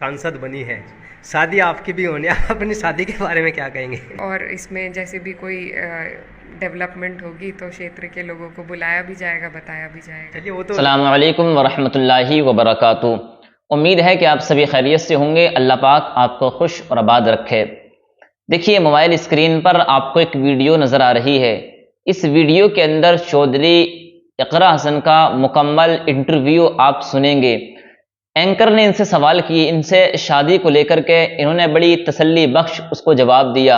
सांसद बनी है, शादी आपकी भी होनी है, आप अपनी शादी के बारे में क्या कहेंगे? और इसमें जैसे भी कोई डेवलपमेंट होगी तो क्षेत्र के लोगों को बुलाया भी जाएगा, बताया भी जाएगा। चलिए वो तो अस्सलामु अलैकुम वरहमतुल्लाहि वबरकातुहू। उम्मीद है कि आप सभी खैरियत से होंगे। अल्लाह पाक आपको खुश और आबाद रखे। देखिए, मोबाइल स्क्रीन पर आपको एक वीडियो नज़र आ रही है। इस वीडियो के अंदर चौधरी इकरा हसन का मुकम्मल इंटरव्यू आप सुनेंगे। एंकर ने इनसे सवाल किए, इनसे शादी को लेकर के इन्होंने बड़ी तसल्ली बख्श उसको जवाब दिया,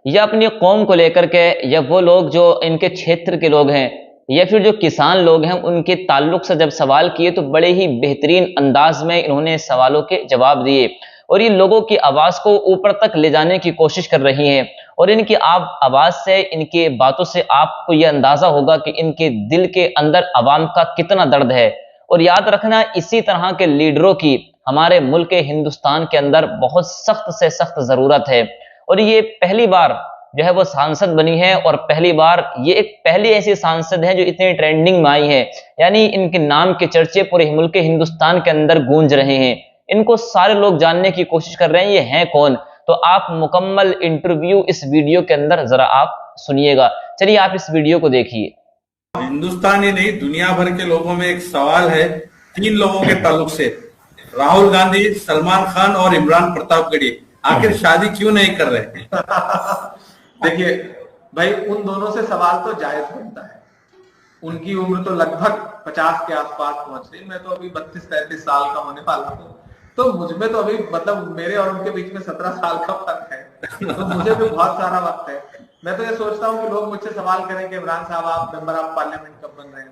या अपनी कौम को लेकर के, या वो लोग जो इनके क्षेत्र के लोग हैं, या फिर जो किसान लोग हैं, उनके ताल्लुक से जब सवाल किए तो बड़े ही बेहतरीन अंदाज में इन्होंने सवालों के जवाब दिए और ये लोगों की आवाज़ को ऊपर तक ले जाने की कोशिश कर रही हैं। और इनकी आवाज़ से, इनके बातों से आपको यह अंदाज़ा होगा कि इनके दिल के अंदर आवाम का कितना दर्द है। और याद रखना, इसी तरह के लीडरों की हमारे मुल्क हिंदुस्तान के अंदर बहुत सख्त से सख्त ज़रूरत है। और ये पहली बार जो है वो सांसद बनी है, और पहली बार ये एक पहली ऐसी सांसद है जो इतनी ट्रेंडिंग में आई है, यानी इनके नाम के चर्चे पूरे मुल्क हिंदुस्तान के अंदर गूंज रहे हैं। इनको सारे लोग जानने की कोशिश कर रहे हैं ये हैं कौन। तो आप मुकम्मल इंटरव्यू इस वीडियो के अंदर जरा आप सुनिएगा। चलिए आप इस वीडियो को देखिए। हिंदुस्तान ही नहीं, दुनिया भर के लोगों में एक सवाल है 3 लोगों के ताल्लुक से, राहुल गांधी, सलमान खान और इमरान प्रतापगढ़ी। आखिर शादी क्यों नहीं कर रहे? देखिए भाई, उन दोनों से सवाल तो जायज बनता है। उनकी उम्र तो लगभग 50 के आसपास पहुंच रही। मैं तो अभी 32-33 साल का होने वाला हूँ, तो मुझमें तो अभी मतलब मेरे और उनके बीच में 17 साल का फर्क है, तो मुझे भी बहुत सारा वक्त है। मैं तो ये सोचता हूँ कि लोग मुझसे सवाल करें कि इमरान साहब आप मेंबर ऑफ पार्लियामेंट कब बन रहे हैं,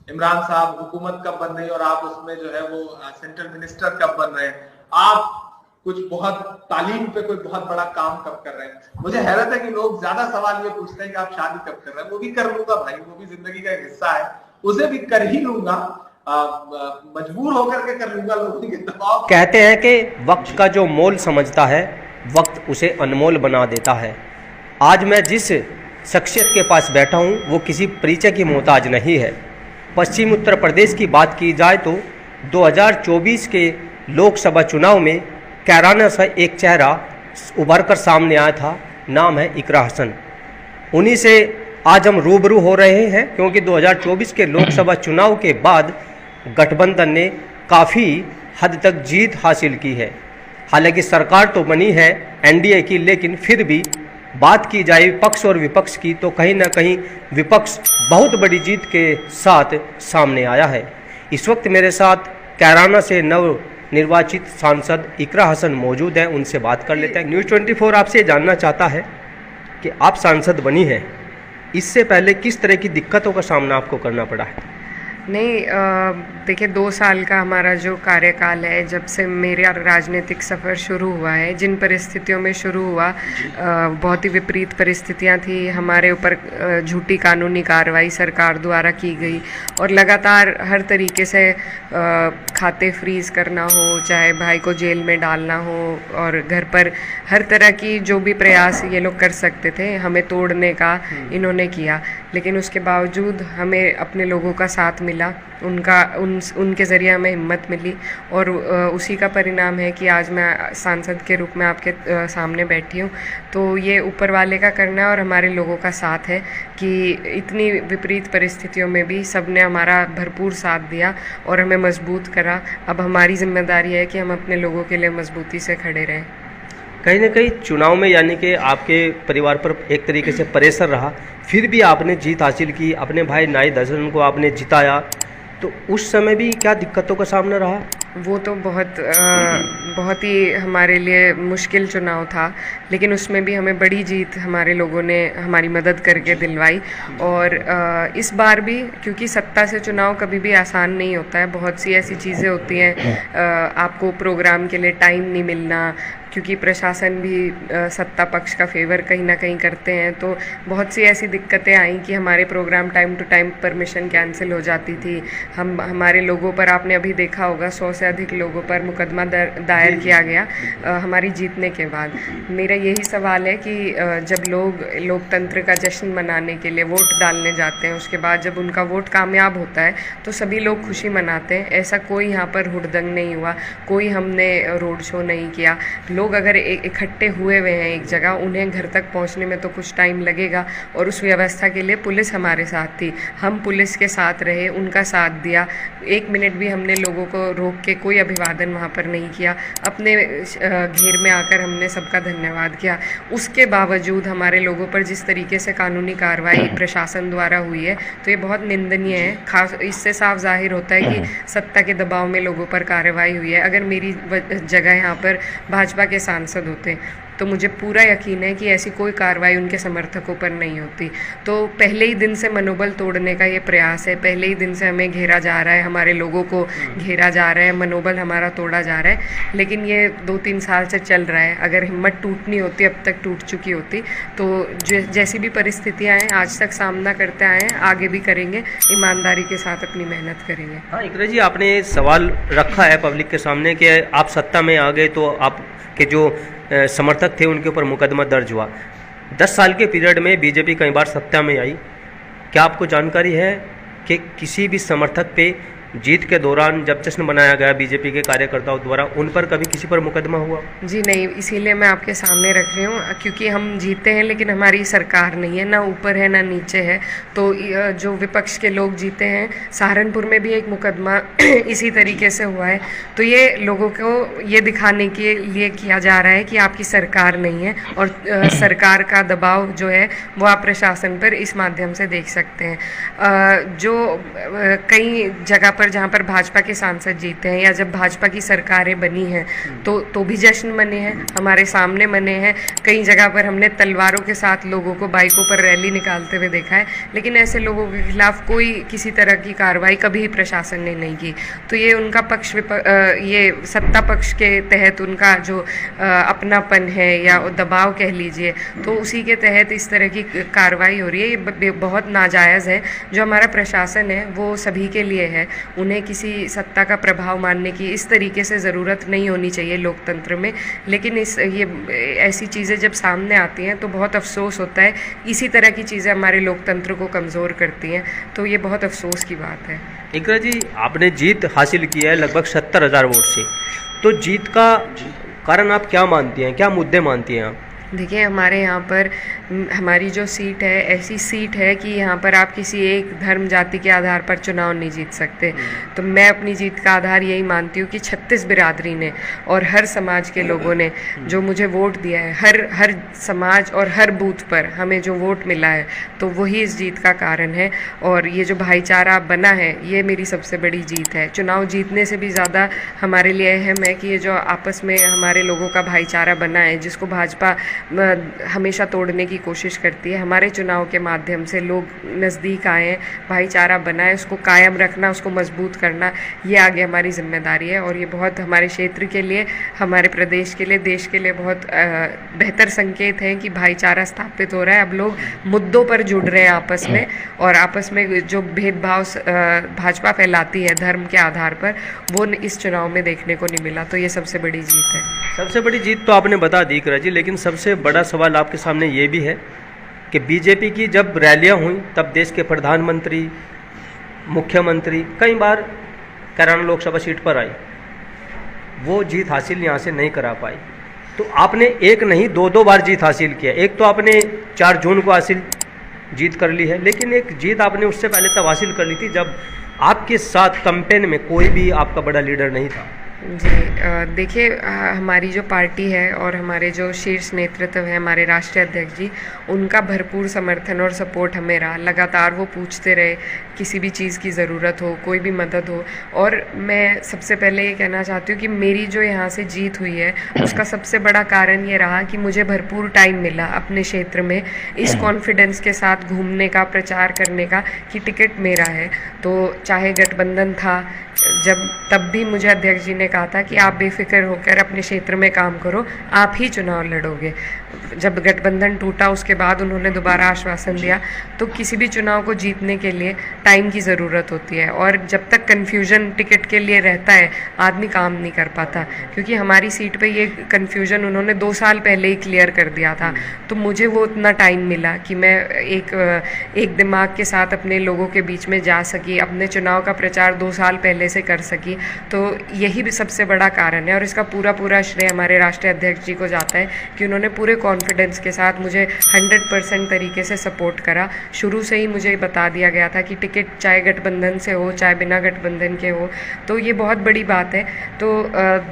इमरान साहब हुकूमत कब बन रही है और आप उसमें जो है वो सेंट्रल मिनिस्टर कब बन रहे हैं, आप कुछ बहुत तालीम पे कोई बहुत बड़ा काम कब कर रहे हैं। मुझे हैरत है कि लोग ज्यादा सवाल ये पूछते हैं कि आप शादी कब कर रहे हैं। वो भी कर लूंगा भाई, वो भी जिंदगी का एक हिस्सा है, उसे भी कर ही लूंगा, मजबूर होकर के कर लूंगा लोगों के दबाव। कहते हैं कि वक्त का जो मोल समझता है, वक्त उसे अनमोल बना देता है। आज मैं जिस शख्सियत के पास बैठा हूँ वो किसी परिचय की मोहताज नहीं है। पश्चिम उत्तर प्रदेश की बात की जाए तो 2024 के लोकसभा चुनाव में कैराना सा एक चेहरा उभर कर सामने आया था, नाम है इकरा हसन। उन्हीं से आज हम रूबरू हो रहे हैं, क्योंकि 2024 के लोकसभा चुनाव के बाद गठबंधन ने काफ़ी हद तक जीत हासिल की है। हालांकि सरकार तो बनी है एनडीए की, लेकिन फिर भी बात की जाए पक्ष और विपक्ष की तो कहीं ना कहीं विपक्ष बहुत बड़ी जीत के साथ सामने आया है। इस वक्त मेरे साथ कैराना से नव निर्वाचित सांसद इकरा हसन मौजूद हैं, उनसे बात कर लेते हैं। न्यूज़ 24 आपसे जानना चाहता है कि आप सांसद बनी हैं, इससे पहले किस तरह की दिक्कतों का सामना आपको करना पड़ा है? नहीं, देखिए 2 साल का हमारा जो कार्यकाल है, जब से मेरा राजनीतिक सफ़र शुरू हुआ है, जिन परिस्थितियों में शुरू हुआ, बहुत ही विपरीत परिस्थितियां थी। हमारे ऊपर झूठी कानूनी कार्रवाई सरकार द्वारा की गई और लगातार हर तरीके से खाते फ्रीज करना हो, चाहे भाई को जेल में डालना हो, और घर पर हर तरह की जो भी प्रयास ये लोग कर सकते थे हमें तोड़ने का इन्होंने किया। लेकिन उसके बावजूद हमें अपने लोगों का साथ मिला, उनके ज़रिए हमें हिम्मत मिली, और उसी का परिणाम है कि आज मैं सांसद के रूप में आपके सामने बैठी हूँ। तो ये ऊपर वाले का करना है और हमारे लोगों का साथ है कि इतनी विपरीत परिस्थितियों में भी सबने हमारा भरपूर साथ दिया और हमें मजबूत करा। अब हमारी जिम्मेदारी है कि हम अपने लोगों के लिए मजबूती से खड़े रहें। कहीं ना कहीं चुनाव में यानी कि आपके परिवार पर एक तरीके से प्रेशर रहा, फिर भी आपने जीत हासिल की, अपने भाई नाहिद हसन को आपने जिताया, तो उस समय भी क्या दिक्कतों का सामना रहा? वो तो बहुत ही हमारे लिए मुश्किल चुनाव था, लेकिन उसमें भी हमें बड़ी जीत हमारे लोगों ने हमारी मदद करके दिलवाई। और इस बार भी, क्योंकि सत्ता से चुनाव कभी भी आसान नहीं होता है, बहुत सी ऐसी चीज़ें होती हैं, आपको प्रोग्राम के लिए टाइम नहीं मिलना, क्योंकि प्रशासन भी सत्ता पक्ष का फेवर कहीं ना कहीं करते हैं, तो बहुत सी ऐसी दिक्कतें आई कि हमारे program time to time permission cancel हो जाती थी। हमारे लोगों पर आपने अभी देखा होगा 100 से अधिक लोगों पर मुकदमा दायर किया गया हमारी जीतने के बाद। मेरा यही सवाल है कि जब लोग लोकतंत्र का जश्न मनाने के लिए वोट डालने जाते हैं, उसके बाद जब उनका वोट कामयाब होता है तो सभी लोग खुशी मनाते हैं। ऐसा कोई यहाँ पर हुड़दंग नहीं हुआ, कोई हमने रोड शो नहीं किया। लोग अगर इकट्ठे हुए हैं एक जगह, उन्हें घर तक पहुँचने में तो कुछ टाइम लगेगा, और उस व्यवस्था के लिए पुलिस हमारे साथ थी। हम पुलिस के साथ रहे, उनका साथ दिया। 1 मिनट भी हमने लोगों को रोक के कोई अभिवादन वहाँ पर नहीं किया। अपने घेर में आकर हमने सबका धन्यवाद किया। उसके बावजूद हमारे लोगों पर जिस तरीके से कानूनी कार्रवाई प्रशासन द्वारा हुई है, तो ये बहुत निंदनीय है। खास इससे साफ जाहिर होता है कि सत्ता के दबाव में लोगों पर कार्रवाई हुई है। अगर मेरी जगह यहाँ पर भाजपा के सांसद होते तो मुझे पूरा यकीन है कि ऐसी कोई कार्रवाई उनके समर्थकों पर नहीं होती। तो पहले ही दिन से मनोबल तोड़ने का ये प्रयास है, पहले ही दिन से हमें घेरा जा रहा है, हमारे लोगों को घेरा जा रहा है, मनोबल हमारा तोड़ा जा रहा है। लेकिन ये 2-3 साल से चल रहा है। अगर हिम्मत टूटनी होती, अब तक टूट चुकी होती, तो जैसी भी परिस्थितियाँ हैं आज तक सामना करते आए हैं, आगे भी करेंगे, ईमानदारी के साथ अपनी मेहनत करेंगे। हाँ इकरा जी, आपने सवाल रखा है पब्लिक के सामने कि आप सत्ता में आ गए तो आपके जो समर्थक थे उनके ऊपर मुकदमा दर्ज हुआ। 10 साल के पीरियड में बीजेपी कई बार सत्ता में आई। क्या आपको जानकारी है कि किसी भी समर्थक पे जीत के दौरान जब जश्न मनाया गया बीजेपी के कार्यकर्ताओं द्वारा, उन पर कभी किसी पर मुकदमा हुआ? जी नहीं, इसीलिए मैं आपके सामने रख रही हूँ, क्योंकि हम जीते हैं लेकिन हमारी सरकार नहीं है, ना ऊपर है ना नीचे है। तो जो विपक्ष के लोग जीते हैं, सहारनपुर में भी एक मुकदमा इसी तरीके से हुआ है। तो ये लोगों को ये दिखाने के लिए किया जा रहा है कि आपकी सरकार नहीं है, और सरकार का दबाव जो है वो आप प्रशासन पर इस माध्यम से देख सकते हैं। जो कई जगह जहाँ पर भाजपा के सांसद जीते हैं या जब भाजपा की सरकारें बनी हैं तो भी जश्न मने हैं, हमारे सामने मने हैं। कई जगह पर हमने तलवारों के साथ लोगों को बाइकों पर रैली निकालते हुए देखा है, लेकिन ऐसे लोगों के खिलाफ कोई किसी तरह की कार्रवाई कभी प्रशासन ने नहीं की। तो ये उनका पक्ष ये सत्ता पक्ष के तहत उनका जो अपनापन है या दबाव कह लीजिए, तो उसी के तहत इस तरह की कार्रवाई हो रही है। ये बहुत नाजायज़ है। जो हमारा प्रशासन है वो सभी के लिए है, उन्हें किसी सत्ता का प्रभाव मानने की इस तरीके से ज़रूरत नहीं होनी चाहिए लोकतंत्र में। लेकिन ये ऐसी चीज़ें जब सामने आती हैं तो बहुत अफसोस होता है। इसी तरह की चीज़ें हमारे लोकतंत्र को कमज़ोर करती हैं, तो ये बहुत अफसोस की बात है। इकरा जी, आपने जीत हासिल की है लगभग 70,000 वोट से, तो जीत का कारण आप क्या मानती हैं, क्या मुद्दे मानती हैं आप? देखिए, हमारे यहाँ पर हमारी जो सीट है ऐसी सीट है कि यहाँ पर आप किसी एक धर्म जाति के आधार पर चुनाव नहीं जीत सकते। तो मैं अपनी जीत का आधार यही मानती हूँ कि 36 बिरादरी ने और हर समाज के लोगों ने जो मुझे वोट दिया है, हर समाज और हर बूथ पर हमें जो वोट मिला है, तो वही इस जीत का कारण है। और ये जो भाईचारा बना है, ये मेरी सबसे बड़ी जीत है। चुनाव जीतने से भी ज़्यादा हमारे लिए अहम है कि ये जो आपस में हमारे लोगों का भाईचारा बना है, जिसको भाजपा हमेशा तोड़ने की कोशिश करती है, हमारे चुनाव के माध्यम से लोग नज़दीक आए हैं, भाईचारा बना है, उसको कायम रखना, उसको मजबूत करना, ये आगे हमारी जिम्मेदारी है। और ये बहुत हमारे क्षेत्र के लिए, हमारे प्रदेश के लिए, देश के लिए बहुत बेहतर संकेत है कि भाईचारा स्थापित हो रहा है। अब लोग मुद्दों पर जुड़ रहे हैं आपस में, और आपस में जो भेदभाव भाजपा फैलाती है धर्म के आधार पर, वो इस चुनाव में देखने को नहीं मिला। तो ये सबसे बड़ी जीत है। सबसे बड़ी जीत तो आपने बता दी इकरा जी, लेकिन सबसे बड़ा सवाल आपके सामने ये भी है कि बीजेपी की जब रैलियां हुई तब देश के प्रधानमंत्री, मुख्यमंत्री कई बार कैराना लोकसभा सीट पर आई, वो जीत हासिल यहाँ से नहीं करा पाई। तो आपने एक नहीं 2 बार जीत हासिल किया। एक तो आपने 4 जून को हासिल जीत कर ली है, लेकिन एक जीत आपने उससे पहले तब हासिल कर ली थी जब आपके साथ कैंपेन में कोई भी आपका बड़ा लीडर नहीं था। जी, देखिए, हमारी जो पार्टी है और हमारे जो शीर्ष नेतृत्व है, हमारे राष्ट्रीय अध्यक्ष जी, उनका भरपूर समर्थन और सपोर्ट हमें रहा। लगातार वो पूछते रहे किसी भी चीज़ की ज़रूरत हो, कोई भी मदद हो। और मैं सबसे पहले ये कहना चाहती हूँ कि मेरी जो यहाँ से जीत हुई है उसका सबसे बड़ा कारण ये रहा कि मुझे भरपूर टाइम मिला अपने क्षेत्र में इस कॉन्फिडेंस के साथ घूमने का, प्रचार करने का कि टिकट मेरा है। तो चाहे गठबंधन था, तब भी मुझे अध्यक्ष जी ने कहा था कि आप बेफिक्र होकर अपने क्षेत्र में काम करो, आप ही चुनाव लड़ोगे। जब गठबंधन टूटा उसके बाद उन्होंने दोबारा आश्वासन दिया। तो किसी भी चुनाव को जीतने के लिए टाइम की ज़रूरत होती है, और जब तक कन्फ्यूजन टिकट के लिए रहता है आदमी काम नहीं कर पाता। क्योंकि हमारी सीट पे ये कन्फ्यूजन उन्होंने 2 साल पहले ही क्लियर कर दिया था, तो मुझे वो उतना टाइम मिला कि मैं एक दिमाग के साथ अपने लोगों के बीच में जा सकी, अपने चुनाव का प्रचार 2 साल पहले से कर सकी। तो यही भी सबसे बड़ा कारण है, और इसका पूरा श्रेय हमारे राष्ट्रीय अध्यक्ष जी को जाता है कि उन्होंने पूरे कॉन्फिडेंस के साथ मुझे 100% तरीके से सपोर्ट करा। शुरू से ही मुझे बता दिया गया था कि टिकट चाहे गठबंधन से हो चाहे बिना गठबंधन के हो, तो ये बहुत बड़ी बात है। तो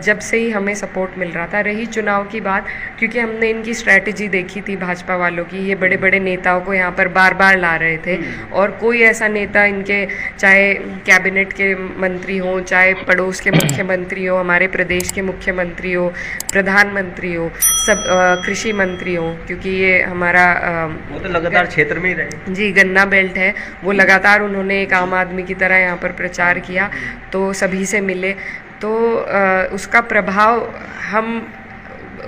जब से ही हमें सपोर्ट मिल रहा था। रही चुनाव की बात, क्योंकि हमने इनकी स्ट्रैटेजी देखी थी भाजपा वालों की, ये बड़े बड़े नेताओं को यहाँ पर बार बार ला रहे थे, और कोई ऐसा नेता इनके, चाहे कैबिनेट के मंत्री हो, चाहे पड़ोस के मुख्यमंत्री हो, हमारे प्रदेश के मुख्यमंत्री हो, प्रधानमंत्री हो, सब कृषि मंत्री हो, क्योंकि ये हमारा वो तो लगातार क्षेत्र में ही रहे जी, गन्ना बेल्ट है, वो लगातार उन्होंने एक आम आदमी की तरह यहाँ पर प्रचार किया, तो सभी से मिले। तो उसका प्रभाव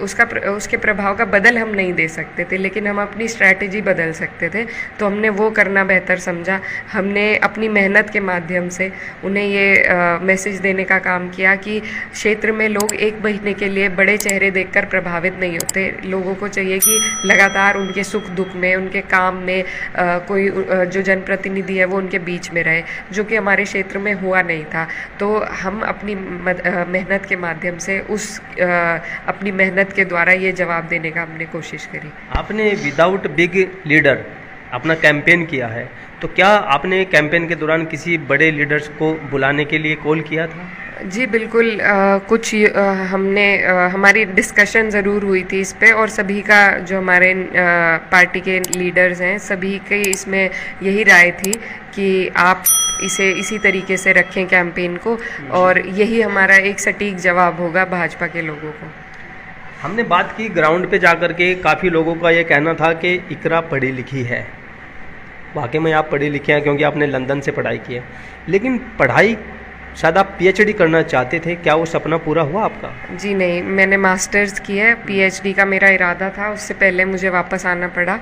उसके प्रभाव का बदल हम नहीं दे सकते थे, लेकिन हम अपनी स्ट्रैटेजी बदल सकते थे। तो हमने वो करना बेहतर समझा। हमने अपनी मेहनत के माध्यम से उन्हें ये मैसेज देने का काम किया कि क्षेत्र में लोग 1 महीने के लिए बड़े चेहरे देखकर प्रभावित नहीं होते। लोगों को चाहिए कि लगातार उनके सुख दुख में, उनके काम में कोई जो जनप्रतिनिधि है वो उनके बीच में रहे, जो कि हमारे क्षेत्र में हुआ नहीं था। तो हम अपनी मेहनत के माध्यम से अपनी मेहनत के द्वारा ये जवाब देने का हमने कोशिश करी। आपने विदाउट बिग लीडर अपना कैंपेन किया है, तो क्या आपने कैंपेन के दौरान किसी बड़े लीडर्स को बुलाने के लिए कॉल किया था? जी बिल्कुल, हमारी डिस्कशन ज़रूर हुई थी इस पे, और सभी का, जो हमारे पार्टी के लीडर्स हैं, सभी की इसमें यही राय थी कि आप इसे इसी तरीके से रखें कैंपेन को, और यही हमारा एक सटीक जवाब होगा भाजपा के लोगों को। हमने बात की ग्राउंड पे जाकर के, काफ़ी लोगों का ये कहना था कि इकरा पढ़ी लिखी है। वाकई में आप पढ़ी लिखी हैं क्योंकि आपने लंदन से पढ़ाई की है, लेकिन पढ़ाई शायद आप पीएचडी करना चाहते थे, क्या वो सपना पूरा हुआ आपका? जी नहीं, मैंने मास्टर्स की है, पीएचडी का मेरा इरादा था, उससे पहले मुझे वापस आना पड़ा।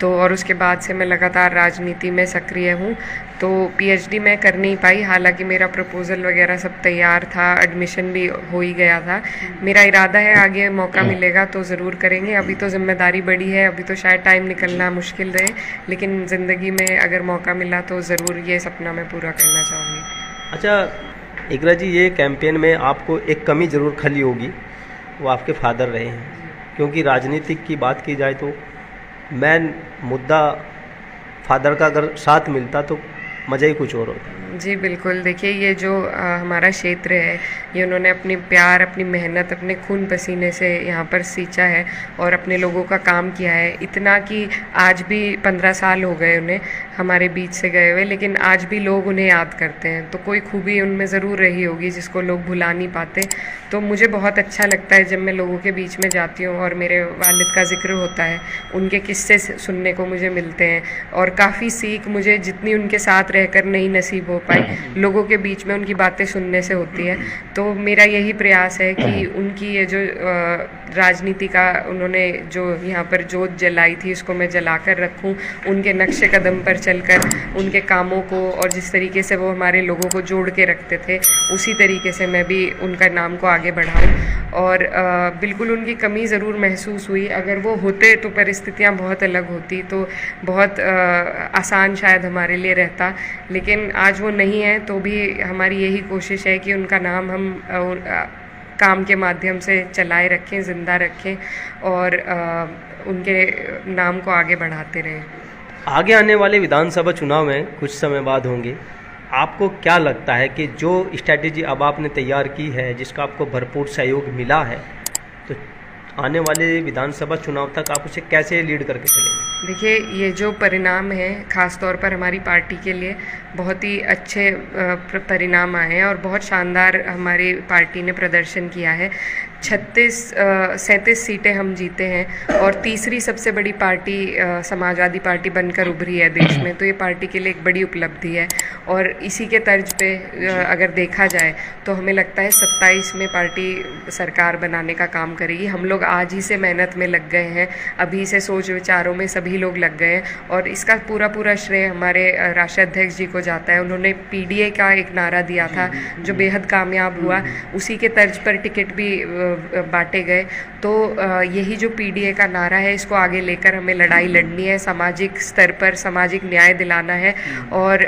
तो और उसके बाद से मैं लगातार राजनीति में सक्रिय हूँ, तो पीएचडी मैं कर नहीं पाई। हालांकि मेरा प्रपोज़ल वगैरह सब तैयार था, एडमिशन भी हो ही गया था। मेरा इरादा है आगे मौका मिलेगा तो ज़रूर करेंगे। अभी तो जिम्मेदारी बड़ी है, अभी तो शायद टाइम निकलना मुश्किल रहे, लेकिन ज़िंदगी में अगर मौका मिला तो ज़रूर ये सपना मैं पूरा करना चाहूँगी। अच्छा इकरा जी, ये कैंपेन में आपको एक कमी ज़रूर खली होगी, वो आपके फादर रहे हैं, क्योंकि राजनीतिक की बात की जाए तो मेन मुद्दा फादर का अगर साथ मिलता तो मज़ा ही कुछ और होता। जी बिल्कुल, देखिए ये जो हमारा क्षेत्र है, ये उन्होंने अपनी प्यार, अपनी मेहनत, अपने खून पसीने से यहाँ पर सींचा है और अपने लोगों का काम किया है। इतना कि आज भी 15 साल हो गए उन्हें हमारे बीच से गए हुए, लेकिन आज भी लोग उन्हें याद करते हैं। तो कोई खूबी उनमें ज़रूर रही होगी जिसको लोग भुला नहीं पाते। तो मुझे बहुत अच्छा लगता है जब मैं लोगों के बीच में जाती हूँ और मेरे वालिद का जिक्र होता है, उनके किस्से सुनने को मुझे मिलते हैं, और काफ़ी सीख मुझे जितनी उनके साथ रहकर नहीं नसीब हो पाई, लोगों के बीच में उनकी बातें सुनने से होती है। तो मेरा यही प्रयास है कि उनकी ये जो राजनीति का उन्होंने जो यहाँ पर जोत जलाई थी, उसको मैं जलाकर रखूँ, उनके नक्शे कदम पर चलकर उनके कामों को, और जिस तरीके से वो हमारे लोगों को जोड़ के रखते थे, उसी तरीके से मैं भी उनका नाम को आगे बढ़ाऊँ। और बिल्कुल उनकी कमी ज़रूर महसूस हुई। अगर वो होते तो परिस्थितियाँ बहुत अलग होती, तो बहुत आसान शायद हमारे लिए रहता, लेकिन आज वो नहीं है। तो भी हमारी यही कोशिश है कि उनका नाम हम काम के माध्यम से चलाए रखें, ज़िंदा रखें, और उनके नाम को आगे बढ़ाते रहें। आगे आने वाले विधानसभा चुनाव में कुछ समय बाद होंगे, आपको क्या लगता है कि जो स्ट्रैटेजी अब आपने तैयार की है, जिसका आपको भरपूर सहयोग मिला है, तो आने वाले विधानसभा चुनाव तक आप उसे कैसे लीड करके चलेंगे? देखिए, ये जो परिणाम हैं ख़ास तौर पर हमारी पार्टी के लिए बहुत ही अच्छे परिणाम आए हैं और बहुत शानदार हमारी पार्टी ने प्रदर्शन किया है। 37 सीटें हम जीते हैं और तीसरी सबसे बड़ी पार्टी समाजवादी पार्टी बनकर उभरी है देश में, तो ये पार्टी के लिए एक बड़ी उपलब्धि है। और इसी के तर्ज पे अगर देखा जाए तो हमें लगता है 27 में पार्टी सरकार बनाने का काम करेगी। हम लोग आज ही से मेहनत में लग गए हैं, अभी से सोच विचारों में सभी लोग लग गए हैं और इसका पूरा श्रेय हमारे राष्ट्रीय अध्यक्ष जी को जाता है। उन्होंने पीडीए का एक नारा दिया था जो बेहद कामयाब हुआ, उसी के तर्ज पर टिकट भी बांटे गए। तो यही जो पीडीए का नारा है, इसको आगे लेकर हमें लड़ाई लड़नी है, सामाजिक स्तर पर सामाजिक न्याय दिलाना है और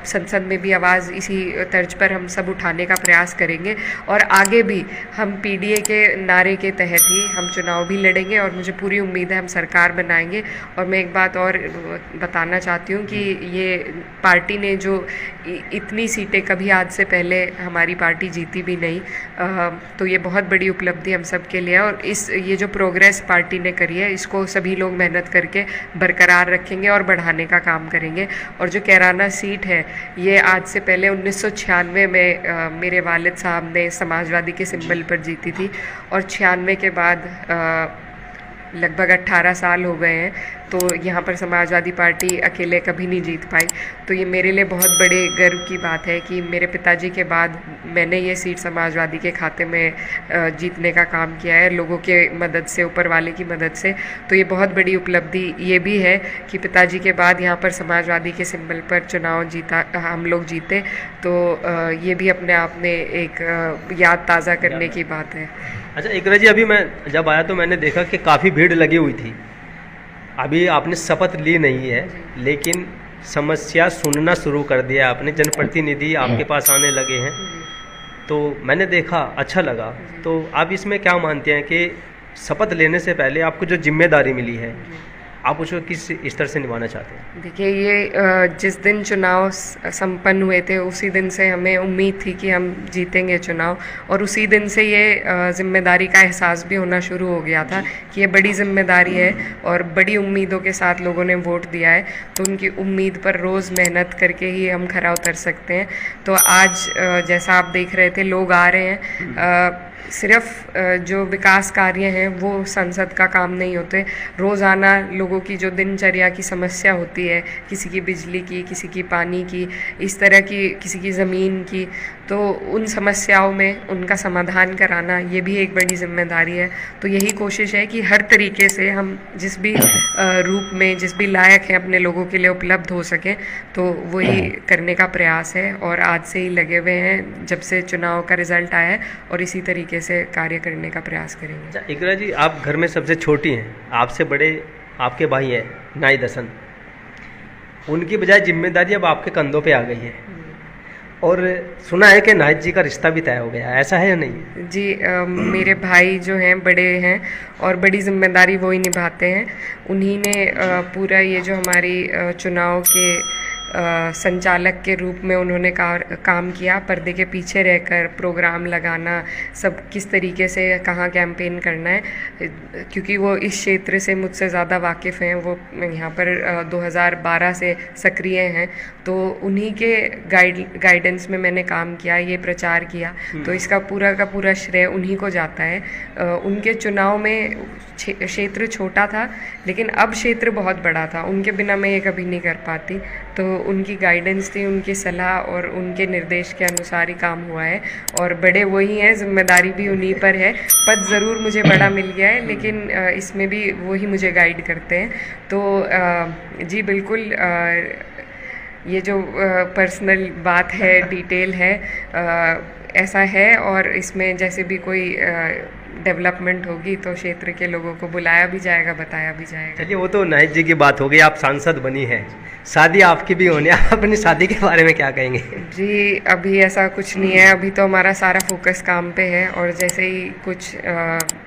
संसद में भी आवाज़ इसी तर्ज पर हम सब उठाने का प्रयास करेंगे। और आगे भी हम पीडीए के नारे के तहत ही हम चुनाव भी लड़ेंगे और मुझे पूरी उम्मीद है हम सरकार बनाएंगे। और मैं एक बात और बताना चाहती हूँ कि ये पार्टी ने जो इतनी सीटें कभी आज से पहले हमारी पार्टी जीती भी नहीं, तो ये बहुत बड़ी उपलब्धि हम सब के लिए है। और ये जो प्रोग्रेस पार्टी ने करी है, इसको सभी लोग मेहनत करके बरकरार रखेंगे और बढ़ाने का काम करेंगे। और जो कैराना सीट है, ये आज से पहले 1996 में मेरे वालिद साहब ने समाजवादी के सिंबल पर जीती थी और 96 के बाद लगभग 18 साल हो गए हैं, तो यहाँ पर समाजवादी पार्टी अकेले कभी नहीं जीत पाई। तो ये मेरे लिए बहुत बड़े गर्व की बात है कि मेरे पिताजी के बाद मैंने ये सीट समाजवादी के खाते में जीतने का काम किया है, लोगों के मदद से, ऊपर वाले की मदद से। तो ये बहुत बड़ी उपलब्धि ये भी है कि पिताजी के बाद यहाँ पर समाजवादी के सिंबल पर चुनाव जीता, हम लोग जीते। तो ये भी अपने आप में एक याद ताज़ा करने की बात है। अच्छा इकरा जी, अभी मैं जब आया तो मैंने देखा कि काफ़ी भीड़ लगी हुई थी। अभी आपने शपथ ली नहीं है, लेकिन समस्या सुनना शुरू कर दिया आपने, जनप्रतिनिधि आपके पास आने लगे हैं, तो मैंने देखा, अच्छा लगा। तो आप इसमें क्या मानते हैं कि शपथ लेने से पहले आपको जो जिम्मेदारी मिली है, आप उसको किस स्तर से निभाना चाहते हैं? देखिए, ये जिस दिन चुनाव संपन्न हुए थे उसी दिन से हमें उम्मीद थी कि हम जीतेंगे चुनाव, और उसी दिन से ये जिम्मेदारी का एहसास भी होना शुरू हो गया था कि ये बड़ी जिम्मेदारी है और बड़ी उम्मीदों के साथ लोगों ने वोट दिया है, तो उनकी उम्मीद पर रोज़ मेहनत करके ही हम खरा उतर सकते हैं। तो आज जैसा आप देख रहे थे, लोग आ रहे हैं। सिर्फ जो विकास कार्य हैं वो संसद का काम नहीं होते, रोज़ाना लोगों की जो दिनचर्या की समस्या होती है, किसी की बिजली की, किसी की पानी की, इस तरह की, किसी की ज़मीन की, तो उन समस्याओं में उनका समाधान कराना ये भी एक बड़ी जिम्मेदारी है। तो यही कोशिश है कि हर तरीके से हम जिस भी रूप में, जिस भी लायक हैं अपने लोगों के लिए उपलब्ध हो सकें, तो वही करने का प्रयास है। और आज से ही लगे हुए हैं जब से चुनाव का रिज़ल्ट आया है, और इसी तरीके से कार्य करने का प्रयास करेंगे। इकरा जी, आप घर में सबसे छोटी हैं, आपसे बड़े आपके भाई हैं नाई दसन, उनकी बजाय जिम्मेदारी अब आपके कंधों पे आ गई है, और सुना है कि नाहिद जी का रिश्ता भी तय हो गया है, ऐसा है या नहीं? जी, मेरे भाई जो हैं बड़े हैं और बड़ी जिम्मेदारी वो ही निभाते हैं। उन्हीं ने पूरा ये जो हमारी चुनाव के संचालक के रूप में उन्होंने काम किया, पर्दे के पीछे रहकर प्रोग्राम लगाना, सब किस तरीके से कहाँ कैंपेन करना है, क्योंकि वो इस क्षेत्र से मुझसे ज़्यादा वाकिफ़ हैं। वो यहाँ पर 2012 से सक्रिय हैं, तो उन्हीं के गाइडेंस में मैंने काम किया, ये प्रचार किया, तो इसका पूरा का पूरा श्रेय उन्हीं को जाता है। उनके चुनाव में क्षेत्र छोटा था, लेकिन अब क्षेत्र बहुत बड़ा था, उनके बिना मैं ये कभी नहीं कर पाती। तो उनकी गाइडेंस थी, उनकी सलाह और उनके निर्देश के अनुसार ही काम हुआ है, और बड़े वही हैं, जिम्मेदारी भी उन्हीं पर है। पद ज़रूर मुझे बड़ा मिल गया है, लेकिन इसमें भी वही मुझे गाइड करते हैं। तो जी बिल्कुल, ये जो पर्सनल बात है, डिटेल है, ऐसा है, और इसमें जैसे भी कोई डेवलपमेंट होगी तो क्षेत्र के लोगों को बुलाया भी जाएगा, बताया भी जाएगा। चलिए, वो तो नाहिद जी की बात हो गई, आप सांसद बनी हैं, शादी आपकी भी होनी है, आप अपनी शादी के बारे में क्या कहेंगे? जी, अभी ऐसा कुछ नहीं है, अभी तो हमारा सारा फोकस काम पे है, और जैसे ही कुछ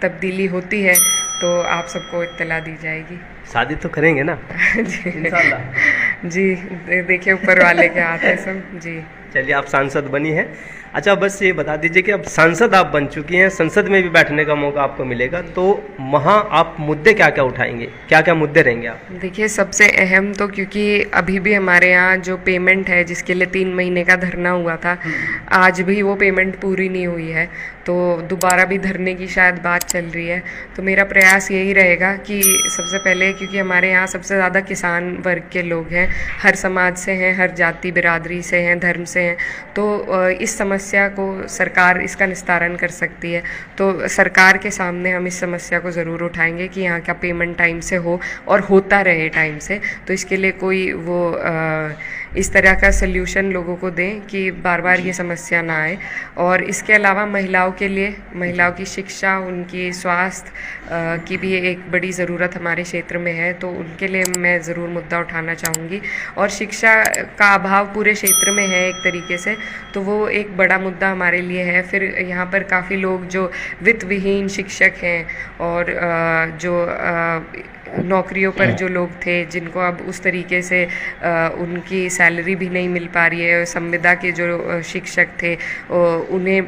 तब्दीली होती है तो आप सबको इत्तला दी जाएगी। शादी तो करेंगे ना? जी इंशाल्लाह। जी, देखिए ऊपर वाले के हाथ है सब। जी चलिए, आप सांसद बनी हैं। अच्छा, बस ये बता दीजिए कि अब सांसद आप बन चुकी हैं, संसद में भी बैठने का मौका आपको मिलेगा, तो वहाँ आप मुद्दे क्या क्या उठाएंगे, क्या क्या मुद्दे रहेंगे आप? देखिए, सबसे अहम तो क्योंकि अभी भी हमारे यहाँ जो पेमेंट है जिसके लिए 3 महीने का धरना हुआ था, आज भी वो पेमेंट पूरी नहीं हुई है, तो दोबारा भी धरने की शायद बात चल रही है। तो मेरा प्रयास यही रहेगा कि सबसे पहले, क्योंकि हमारे यहाँ सबसे ज़्यादा किसान वर्ग के लोग हैं, हर समाज से हैं, हर जाति बिरादरी से हैं, धर्म से हैं, तो इस समस्या को सरकार इसका निस्तारण कर सकती है। तो सरकार के सामने हम इस समस्या को ज़रूर उठाएंगे कि यहाँ का पेमेंट टाइम से हो और होता रहे टाइम से। तो इसके लिए कोई वो इस तरह का सल्यूशन लोगों को दें कि बार बार ये समस्या ना आए। और इसके अलावा महिलाओं के लिए, महिलाओं की शिक्षा, उनकी स्वास्थ्य की भी एक बड़ी ज़रूरत हमारे क्षेत्र में है, तो उनके लिए मैं ज़रूर मुद्दा उठाना चाहूँगी। और शिक्षा का अभाव पूरे क्षेत्र में है एक तरीके से, तो वो एक बड़ा मुद्दा हमारे लिए है। फिर यहाँ पर काफ़ी लोग जो वित्त विहीन शिक्षक हैं और जो नौकरियों पर जो लोग थे, जिनको अब उस तरीके से उनकी सैलरी भी नहीं मिल पा रही है, संविदा के जो शिक्षक थे उन्हें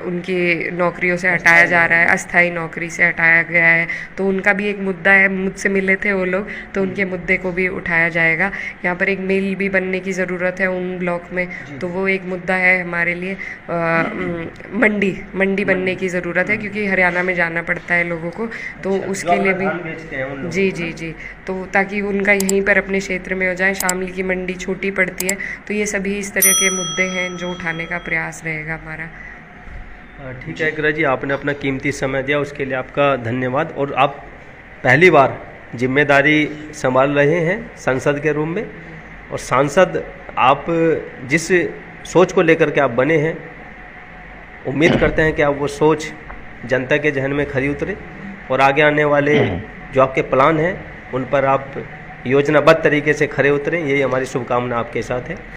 उनकी नौकरियों से हटाया जा रहा है, अस्थायी नौकरी से हटाया गया है, तो उनका भी एक मुद्दा है। मुझसे मिले थे वो लोग, तो उनके मुद्दे को भी उठाया जाएगा। यहाँ पर एक मिल भी बनने की ज़रूरत है उन ब्लॉक में, तो वो एक मुद्दा है हमारे लिए। मंडी बनने की ज़रूरत है, क्योंकि हरियाणा में जाना पड़ता है लोगों को, तो उसके लिए भी जी, तो ताकि उनका यहीं पर अपने क्षेत्र में हो जाए। शामली की मंडी छोटी पड़ती है, तो ये सभी इस तरह के मुद्दे हैं जो उठाने का प्रयास रहेगा हमारा। ठीक है इकरा जी, आपने अपना कीमती समय दिया, उसके लिए आपका धन्यवाद। और आप पहली बार जिम्मेदारी संभाल रहे हैं संसद के रूम में, और सांसद आप जिस सोच को लेकर के आप बने हैं, उम्मीद करते हैं कि आप वो सोच जनता के जहन में खरी उतरे और आगे आने वाले जो आपके प्लान हैं उन पर आप योजनाबद्ध तरीके से खरे उतरें। यही हमारी शुभकामना आपके साथ है।